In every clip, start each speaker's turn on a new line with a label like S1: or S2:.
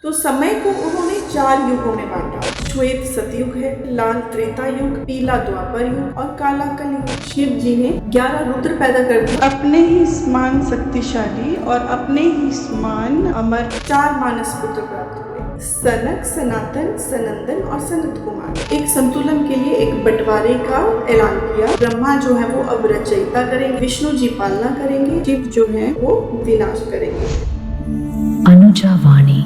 S1: तो समय को उन्होंने 4 युगों में बांटा। श्वेत सतयुग है, लाल त्रेता युग, पीला द्वापर युग और काला कलयुग। शिव जी ने 11 रुद्र पैदा कर दिए,
S2: अपने ही समान शक्तिशाली और अपने ही समान अमर
S1: 4 मानस पुत्र प्राप्त हुए, सनक, सनातन, सनंदन और सनत कुमार। एक संतुलन के लिए एक बंटवारे का ऐलान किया। ब्रह्मा जो है वो अब रचयिता करेंगे, विष्णु जी पालना करेंगे, शिव जो है वो विनाश करेंगे।
S3: अनुजा वाणी।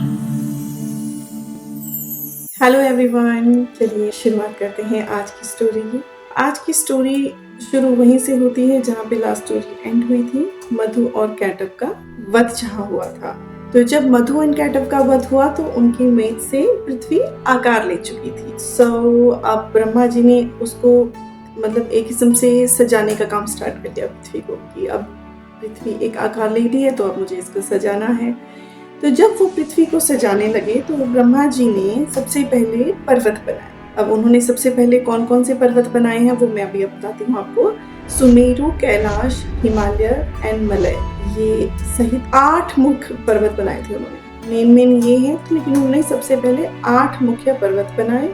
S1: हेलो एवरीवन, चलिए शुरुआत करते हैं आज की स्टोरी की। आज की स्टोरी शुरू वहीं से होती है जहाँ पे लास्ट स्टोरी एंड हुई थी। मधु और कैटव का वध जहाँ हुआ था। तो जब मधु एंड कैटव का वध हुआ तो उनकी मेद से पृथ्वी आकार ले चुकी थी। अब ब्रह्मा जी ने उसको मतलब एक किस्म से सजाने का काम स्टार्ट कर दिया पृथ्वी को, कि अब पृथ्वी एक आकार ले ली है तो अब मुझे इसको सजाना है। तो जब वो पृथ्वी को सजाने लगे तो ब्रह्मा जी ने सबसे पहले पर्वत बनाए। अब उन्होंने सबसे पहले कौन कौन से पर्वत बनाए हैं वो मैं अभी बताती हूँ आपको। सुमेरु, कैलाश, हिमालय एंड मलय, ये सहित 8 मुख्य पर्वत बनाए थे उन्होंने। मेन ये है, लेकिन उन्होंने सबसे पहले 8 मुख्य पर्वत बनाए।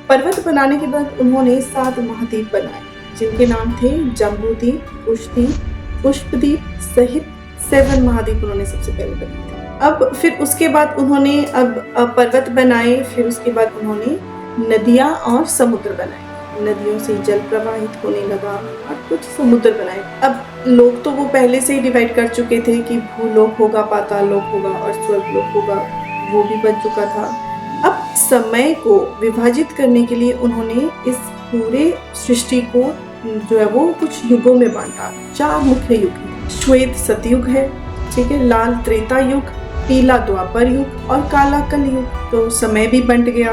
S1: पर्वत बनाने के बाद उन्होंने 7 महाद्वीप बनाए, जिनके नाम थे जम्बूद्वीप, कुशद्वीप, पुष्पद्वीप सहित 7 महाद्वीप उन्होंने सबसे पहले बनाए थे। अब फिर उसके बाद उन्होंने अब पर्वत बनाए, फिर उसके बाद उन्होंने नदियां और समुद्र बनाए। नदियों से जल प्रवाहित होने लगा और कुछ समुद्र बनाए। अब लोग तो वो पहले से ही डिवाइड कर चुके थे कि भूलोक होगा, पाताल लोक होगा और स्वर्गलोक होगा, वो भी बन चुका था। अब समय को विभाजित करने के लिए उन्होंने इस पूरे सृष्टि को जो है वो कुछ युगों में बांटा। 4 मुख्य युग, श्वेत सतयुग है, ठीक है, लाल त्रेता युग, पीला द्वापर युग और काला कलयुग। तो समय भी बंट गया।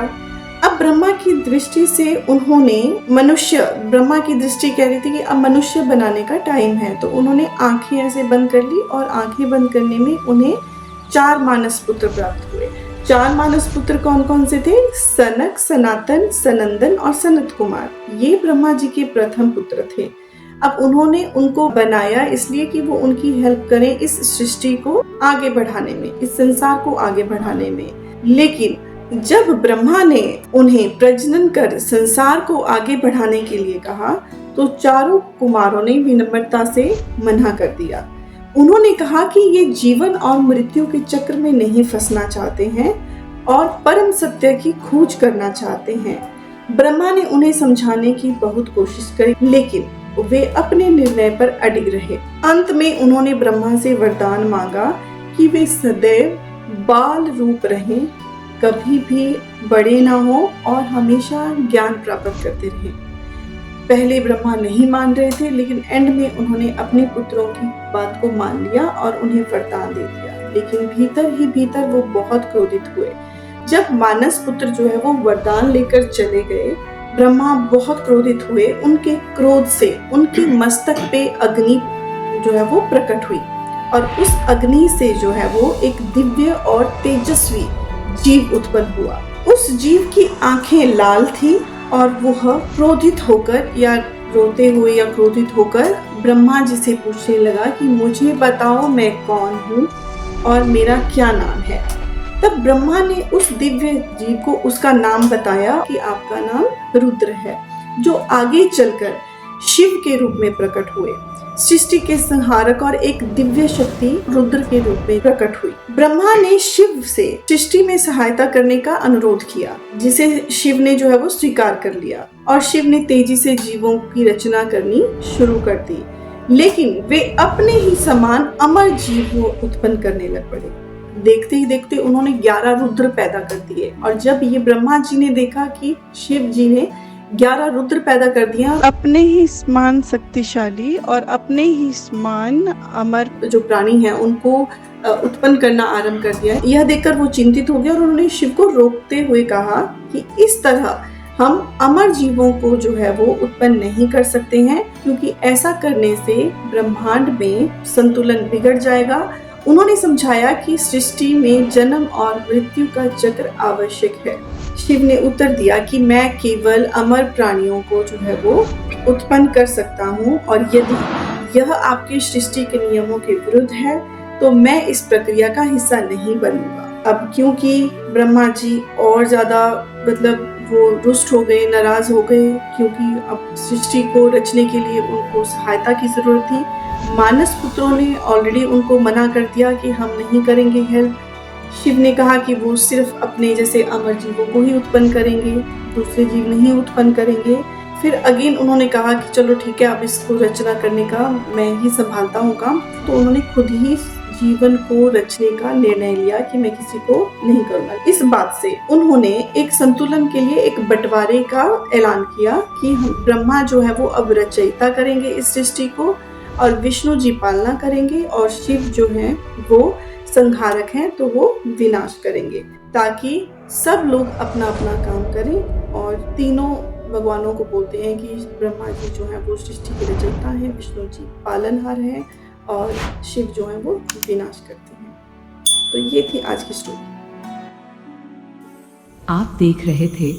S1: अब ब्रह्मा की दृष्टि से उन्होंने ब्रह्मा की दृष्टि कह रही थी कि अब मनुष्य बनाने का टाइम है, तो उन्होंने आंखें ऐसे बंद कर ली और आंखें बंद करने में उन्हें 4 मानस पुत्र प्राप्त हुए। 4 मानस पुत्र कौन कौन से थे? सनक, सनातन, सनंदन और सनत कुमार। ये ब्रह्मा जी के प्रथम पुत्र थे। अब उन्होंने उनको बनाया इसलिए कि वो उनकी हेल्प करें इस सृष्टि को आगे बढ़ाने में, इस संसार को आगे बढ़ाने में। लेकिन जब ब्रह्मा ने उन्हें प्रजनन कर संसार को आगे बढ़ाने के लिए कहा तो चारों कुमारों ने विनम्रता से मना कर दिया। उन्होंने कहा कि ये जीवन और मृत्यु के चक्र में नहीं फंसना चाहते हैं और परम सत्य की खोज करना चाहते हैं। ब्रह्मा ने उन्हें समझाने की बहुत कोशिश करी, लेकिन वे अपने निर्णय पर अडिग रहे। अंत में उन्होंने ब्रह्मा से वरदान मांगा कि वे सदैव बाल रूप रहें, कभी भी बड़े ना हो और हमेशा ज्ञान प्राप्त करते रहें। पहले ब्रह्मा नहीं मान रहे थे, लेकिन एंड में उन्होंने अपने पुत्रों की बात को मान लिया और उन्हें वरदान दे दिया। लेकिन भीतर ही भीतर वो बहुत क्रोधित हुए। जब मानस पुत्र जो है वो वरदान लेकर चले गए, ब्रह्मा बहुत क्रोधित हुए। उनके क्रोध से उनके मस्तक पे अग्नि जो है वो प्रकट हुई और उस अग्नि से जो है वो एक दिव्य और तेजस्वी जीव उत्पन्न हुआ। उस जीव की आंखें लाल थी और वह क्रोधित होकर या रोते हुए या क्रोधित होकर ब्रह्मा जी से पूछने लगा कि मुझे बताओ मैं कौन हूँ और मेरा क्या नाम है। तब ब्रह्मा ने उस दिव्य जीव को उसका नाम बताया कि आपका नाम रुद्र है, जो आगे चलकर शिव के रूप में प्रकट हुए। सृष्टि के संहारक और एक दिव्य शक्ति रुद्र के रूप में प्रकट हुई। ब्रह्मा ने शिव से सृष्टि में सहायता करने का अनुरोध किया, जिसे शिव ने जो है वो स्वीकार कर लिया और शिव ने तेजी से जीवों की रचना करनी शुरू कर दी। लेकिन वे अपने ही समान अमर जीव उत्पन्न करने लग पड़े। देखते ही देखते उन्होंने 11 रुद्र पैदा कर दिए। और जब ये ब्रह्मा जी ने देखा कि शिव जी ने 11 रुद्र पैदा कर दिया,
S2: अपने ही समान शक्तिशाली और अपने ही समान अमर
S1: जो प्राणी हैं उनको उत्पन्न करना आरंभ कर दिया। यह देखकर वो चिंतित हो गए और उन्होंने शिव को रोकते हुए कहा कि इस तरह हम अमर जीवों को जो है वो उत्पन्न नहीं कर सकते हैं, क्योंकि ऐसा करने से ब्रह्मांड में संतुलन बिगड़ जाएगा। उन्होंने समझाया कि सृष्टि में जन्म और मृत्यु का चक्र आवश्यक है। शिव ने उत्तर दिया कि मैं केवल अमर प्राणियों को जो है वो उत्पन्न कर सकता हूँ और यदि यह आपके सृष्टि के नियमों के विरुद्ध है तो मैं इस प्रक्रिया का हिस्सा नहीं बनूंगा। अब क्योंकि ब्रह्मा जी और ज़्यादा मतलब वो रुष्ट हो गए, नाराज़ हो गए, क्योंकि अब सृष्टि को रचने के लिए उनको सहायता की ज़रूरत थी। मानस पुत्रों ने ऑलरेडी उनको मना कर दिया कि हम नहीं करेंगे हेल्प। शिव ने कहा कि वो सिर्फ अपने जैसे अमर जीवों को ही उत्पन्न करेंगे, दूसरे जीव नहीं उत्पन्न करेंगे। फिर अगेन उन्होंने कहा कि चलो ठीक है, अब इसको रचना करने का मैं ही संभालता हूँ काम। तो उन्होंने खुद ही जीवन को रचने का निर्णय लिया कि मैं किसी को नहीं करूँगा। इस बात से उन्होंने एक संतुलन के लिए एक बंटवारे का ऐलान किया कि ब्रह्मा जो है वो अब रचयिता करेंगे इस सृष्टि को, और विष्णु जी पालना करेंगे, और शिव जो है वो संहारक हैं, तो वो विनाश करेंगे, ताकि सब लोग अपना अपना काम करें। और तीनों भगवानों को बोलते हैं कि ब्रह्मा जी जो है वो सृष्टि के रचयिता हैं, विष्णु जी पालनहार हैं, और शिव जो है वो विनाश करते हैं। तो ये थी आज की स्टोरी।
S3: आप देख रहे थे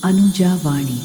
S3: अनुजा वाणी।